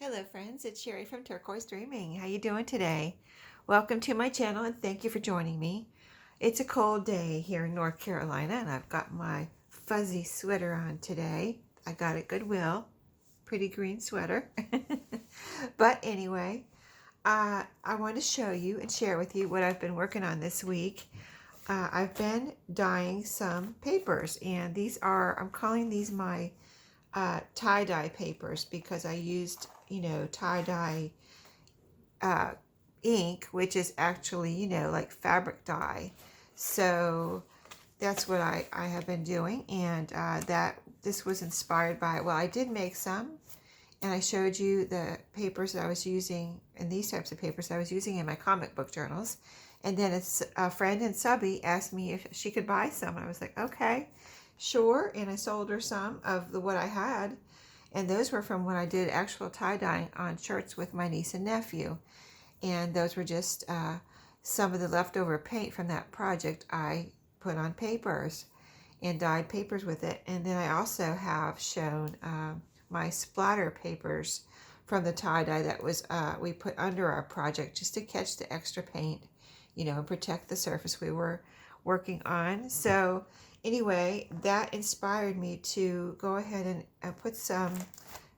Hello friends, it's Sherry from Turquoise Dreaming. How you doing today? Welcome to my channel and thank you for joining me. It's a cold day here in North Carolina and I've got my fuzzy sweater on today. I got it at Goodwill. Pretty green sweater. But anyway, I want to show you and share with you what I've been working on this week. I've been dyeing some papers and I'm calling these my tie-dye papers because I used, tie-dye ink, which is actually, like fabric dye. So that's what I have been doing, and this was inspired by, well, I did make some, and I showed you the papers that I was using, and these types of papers I was using in my comic book journals. And then a friend and subby asked me if she could buy some. I was like, okay, sure. And I sold her some of what I had. And those were from when I did actual tie-dyeing on shirts with my niece and nephew. And those were just some of the leftover paint from that project I put on papers and dyed papers with it. And then I also have shown my splatter papers from the tie-dye that was we put under our project just to catch the extra paint, and protect the surface we were working on. So anyway, that inspired me to go ahead and put some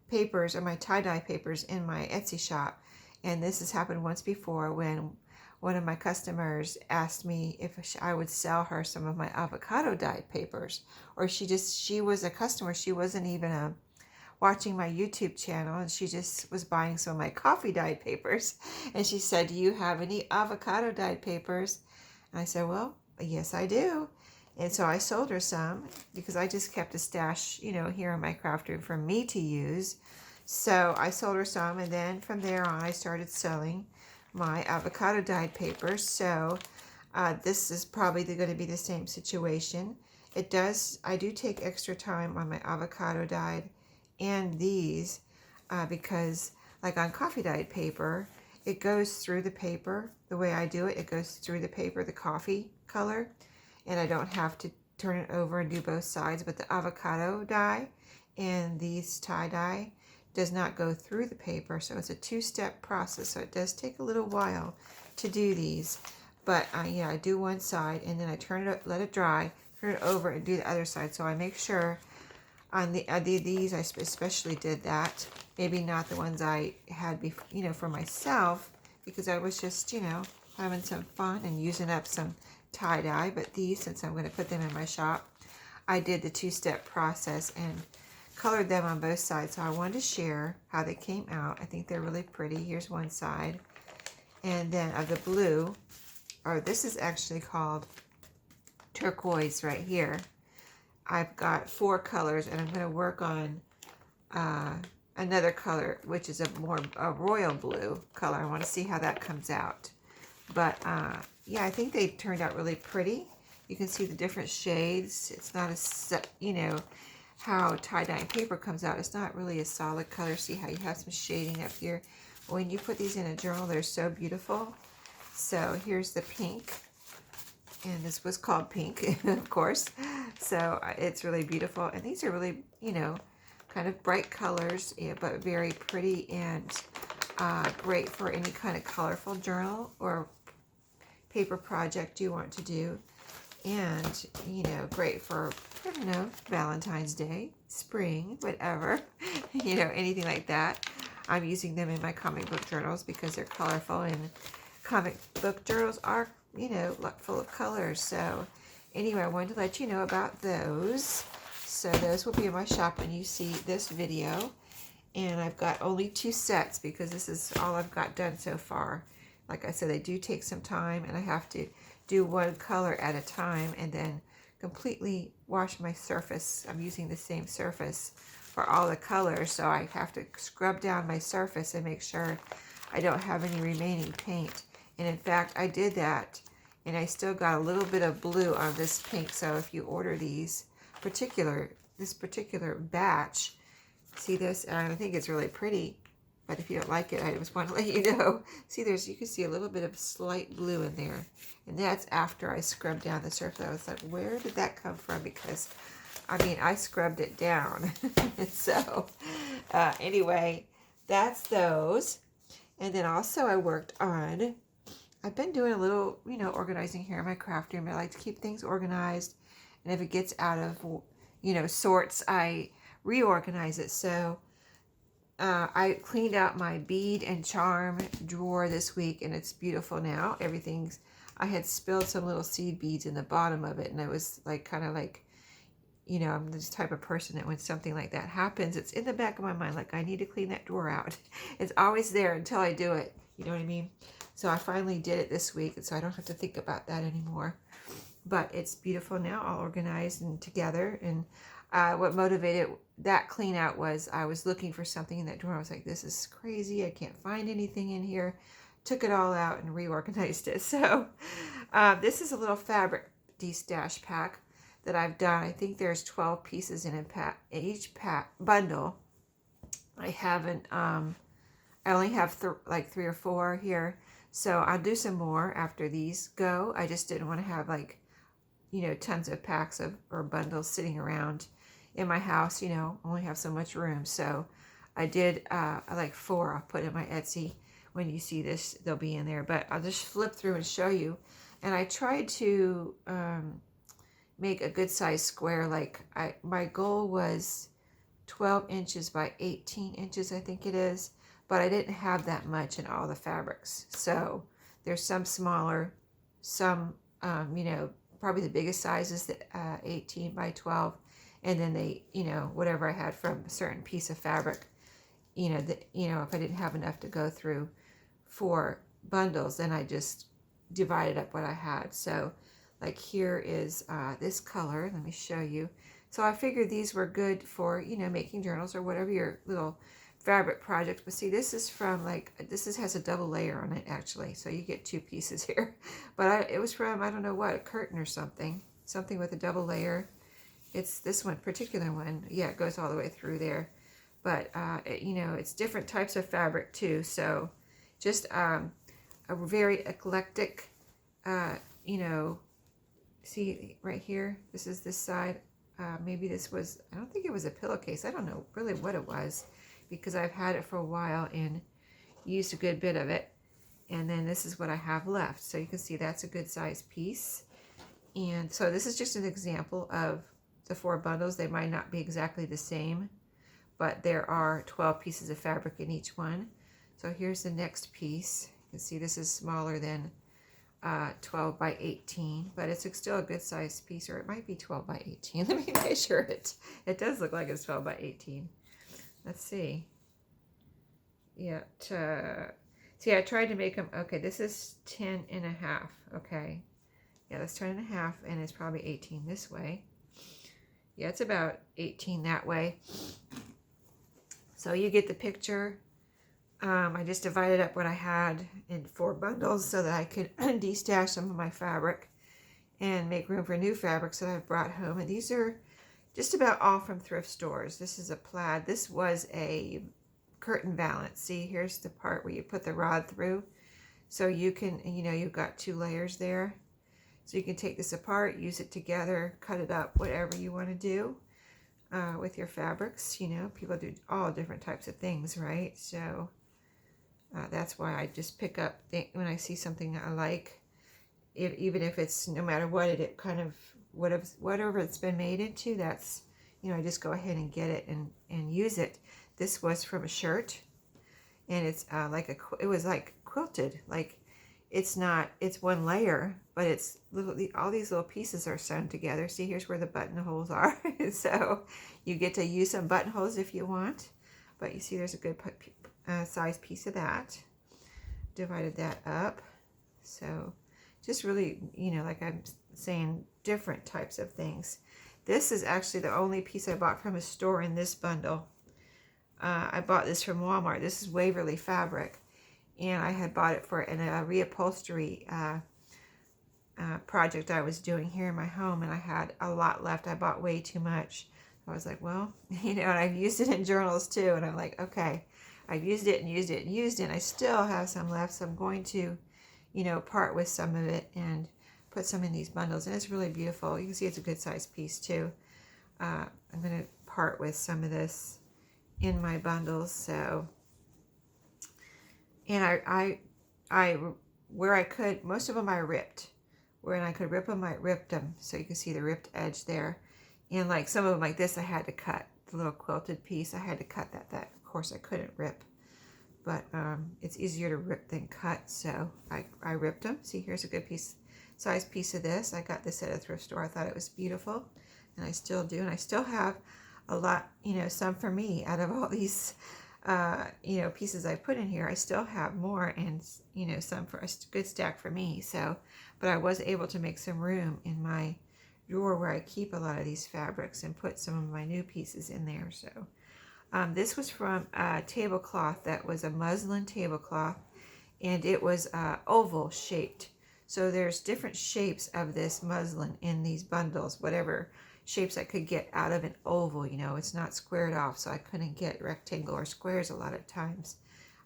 papers, or my tie-dye papers, in my Etsy shop. And this has happened once before when one of my customers asked me if I would sell her some of my avocado dyed papers. Or she was a customer. She wasn't even watching my YouTube channel, and she just was buying some of my coffee dyed papers. And she said, "Do you have any avocado dyed papers?" And I said, "Well, yes, I do." And so I sold her some because I just kept a stash, here in my craft room for me to use. So I sold her some, and then from there on, I started selling my avocado dyed papers. So this is probably going to be the same situation. I do take extra time on my avocado dyed and these because, like on coffee dyed paper, it goes through the paper. The way I do it, it goes through the paper, the coffee color, and I don't have to turn it over and do both sides. But the avocado dye and these tie dye does not go through the paper, so it's a two-step process. So it does take a little while to do these. But I do one side, and then I turn it, let it dry, turn it over, and do the other side. So I make sure on these, I especially did that. Maybe not the ones I had before, for myself, because I was just, having some fun and using up some tie-dye. But these, since I'm going to put them in my shop, I did the two-step process and colored them on both sides. So I wanted to share how they came out. I think they're really pretty. Here's one side. And then of the blue, or this is actually called turquoise right here. I've got 4 colors, and I'm going to work on another color, which is a royal blue color. I want to see how that comes out. But yeah, I think they turned out really pretty. You can see the different shades. It's not a set, how tie-dye paper comes out. It's not really a solid color. See how you have some shading up here. When you put these in a journal, they're so beautiful. So here's the pink. And this was called pink, of course. So it's really beautiful. And these are really, kind of bright colors, but very pretty and great for any kind of colorful journal or paper project you want to do. And, great for, I don't know, Valentine's Day, spring, whatever, anything like that. I'm using them in my comic book journals because they're colorful, and comic book journals are, full of colors. So anyway, I wanted to let you know about those. So those will be in my shop when you see this video. And I've got only 2 sets because this is all I've got done so far. Like I said, they do take some time, and I have to do one color at a time and then completely wash my surface. I'm using the same surface for all the colors, so I have to scrub down my surface and make sure I don't have any remaining paint. And in fact, I did that, and I still got a little bit of blue on this pink. So if you order this particular batch, see this, and I think it's really pretty. But if you don't like it, I just want to let you know. See, you can see a little bit of slight blue in there. And that's after I scrubbed down the surface. I was like, where did that come from? Because, I scrubbed it down. So, anyway, that's those. And then also I worked on, I've been doing a little, organizing here in my craft room. I like to keep things organized. And if it gets out of, sorts, I reorganize it. So I cleaned out my bead and charm drawer this week, and it's beautiful now. I had spilled some little seed beads in the bottom of it, and I was like, kind of like, I'm this type of person that when something like that happens, it's in the back of my mind, like, I need to clean that drawer out. It's always there until I do it. You know what I mean? So I finally did it this week, and so I don't have to think about that anymore. But it's beautiful now, all organized and together. And what motivated that clean out was I was looking for something in that drawer. I was like, this is crazy. I can't find anything in here. Took it all out and reorganized it. So this is a little fabric de-stash pack that I've done. I think there's 12 pieces in each bundle. I haven't, I only have like 3 or 4 here. So I'll do some more after these go. I just didn't want to have like, tons of packs or bundles sitting around in my house, only have so much room. So I did like 4 I'll put in my Etsy. When you see this, they'll be in there, but I'll just flip through and show you. And I tried to make a good size square. Like my goal was 12 inches by 18 inches, I think it is, but I didn't have that much in all the fabrics. So there's some smaller, some, probably the biggest size is the 18 by 12. And then they, whatever I had from a certain piece of fabric, if I didn't have enough to go through 4 bundles, then I just divided up what I had. So like here is this color. Let me show you. So I figured these were good for, making journals or whatever your little fabric project. But see, this is from has a double layer on it actually. So you get 2 pieces here. But it was from, I don't know what, a curtain or something with a double layer. It's this one, particular one. Yeah, it goes all the way through there. But, it's different types of fabric too. So just a very eclectic, see right here, this is this side. Maybe this was, I don't think it was a pillowcase. I don't know really what it was because I've had it for a while and used a good bit of it. And then this is what I have left. So you can see that's a good size piece. And so this is just an example of the 4 bundles. They might not be exactly the same, but there are 12 pieces of fabric in each one. So here's the next piece. You can see this is smaller than 12 by 18, but it's still a good size piece, or it might be 12 by 18. Let me measure it. It does look like it's 12 by 18. Let's see. Yeah. See, I tried to make them. Okay, this is 10 and a half. Okay. Yeah, that's 10 and a half, and it's probably 18 this way. Yeah, it's about 18 that way. So you get the picture. I just divided up what I had in 4 bundles so that I could de-stash some of my fabric and make room for new fabrics that I've brought home. And these are just about all from thrift stores. This is a plaid. This was a curtain valance. See, here's the part where you put the rod through. So you can, you've got 2 layers there. So you can take this apart, use it together, cut it up, whatever you want to do with your fabrics. People do all different types of things, right? So that's why I just pick up when I see something I like, even if it's, no matter what it kind of, whatever it's been made into, that's, I just go ahead and get it and use it. This was from a shirt, and it's it was like quilted, like it's 1 layer, but it's all these little pieces are sewn together. See, here's where the buttonholes are. So you get to use some buttonholes if you want, but you see there's a good size piece of that. Divided that up. So just really, like I'm saying, different types of things. This is actually the only piece I bought from a store in this bundle. I bought this from Walmart. This is Waverly fabric, and I had bought it for a reupholstery project I was doing here in my home, and I had a lot left. I bought way too much. I was like, well, and I've used it in journals too, and I'm like, okay, I've used it and used it and used it, and I still have some left, so I'm going to, part with some of it and put some in these bundles, and it's really beautiful. You can see it's a good size piece too. I'm going to part with some of this in my bundles, so And I where I could, most of them I ripped. Where I could rip them, I ripped them. So you can see the ripped edge there. And like some of them like this, I had to cut. The little quilted piece, I had to cut that. That, of course, I couldn't rip. But it's easier to rip than cut. So I ripped them. See, here's a good size piece of this. I got this at a thrift store. I thought it was beautiful. And I still do. And I still have a lot, you know, some for me out of all these you know, pieces I put in here. I still have more, and you know, some for a good stack for me. So, but I was able to make some room in my drawer where I keep a lot of these fabrics and put some of my new pieces in there. So this was from a tablecloth that was a muslin tablecloth, and it was oval shaped. So there's different shapes of this muslin in these bundles, whatever shapes I could get out of an oval. You know, it's not squared off, so I couldn't get rectangle or squares a lot of times.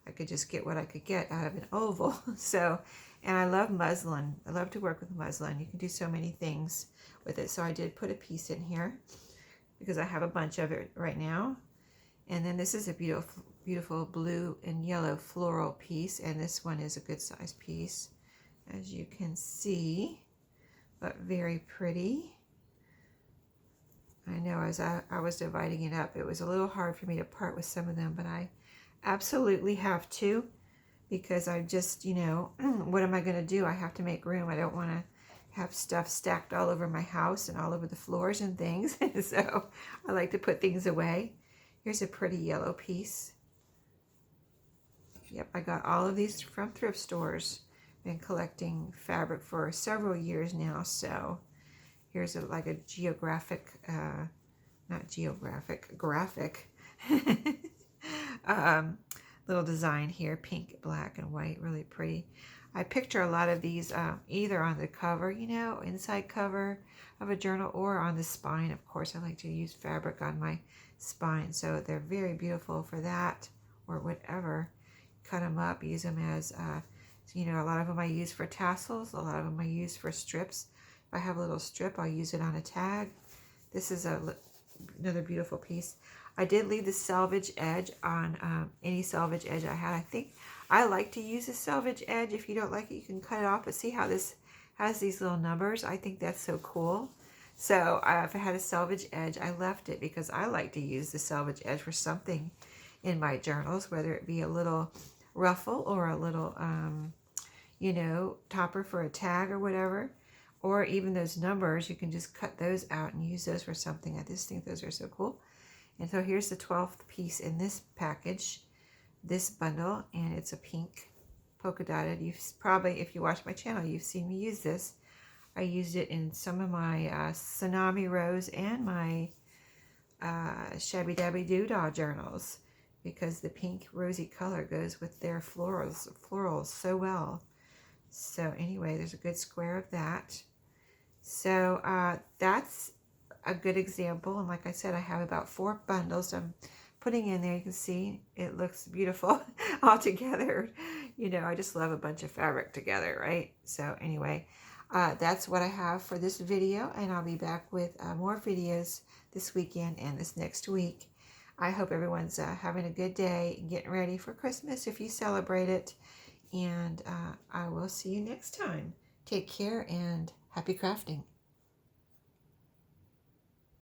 I could just get what I could get out of an oval. So, and I love muslin. I love to work with muslin. You can do so many things with it. So I did put a piece in here because I have a bunch of it right now. And then this is a beautiful, beautiful blue and yellow floral piece. And this one is a good size piece, as you can see, but very pretty. I know as I was dividing it up, it was a little hard for me to part with some of them, but I absolutely have to, because I just, you know, what am I going to do? I have to make room. I don't want to have stuff stacked all over my house and all over the floors and things. So I like to put things away. Here's a pretty yellow piece. Yep, I got all of these from thrift stores. Been collecting fabric for several years now, so here's like a graphic little design here, pink, black, and white, really pretty. I picture a lot of these either on the cover, you know, inside cover of a journal, or on the spine. Of course, I like to use fabric on my spine, so they're very beautiful for that, or whatever. Cut them up, use them as, you know, a lot of them I use for tassels, a lot of them I use for strips. If I have a little strip, I'll use it on a tag. This is another beautiful piece. I did leave the selvage edge on any selvage edge I had. I think I like to use a selvage edge. If you don't like it, you can cut it off. But see how this has these little numbers? I think that's so cool. So if I had a selvage edge, I left it because I like to use the selvage edge for something in my journals, whether it be a little ruffle or a little, you know, topper for a tag or whatever. Or even those numbers, you can just cut those out and use those for something. I just think those are so cool. And so here's the 12th piece in this package, this bundle, and it's a pink polka dotted. You've probably, if you watch my channel, you've seen me use this. I used it in some of my Tsunami Rose and my Shabby Dabby Doodah journals, because the pink rosy color goes with their florals so well. So anyway, there's a good square of that. So that's a good example. And like I said, I have about 4 bundles I'm putting in there. You can see it looks beautiful all together. You know, I just love a bunch of fabric together, right? So anyway, that's what I have for this video. And I'll be back with more videos this weekend and this next week. I hope everyone's having a good day and getting ready for Christmas if you celebrate it. And I will see you next time. Take care and happy crafting.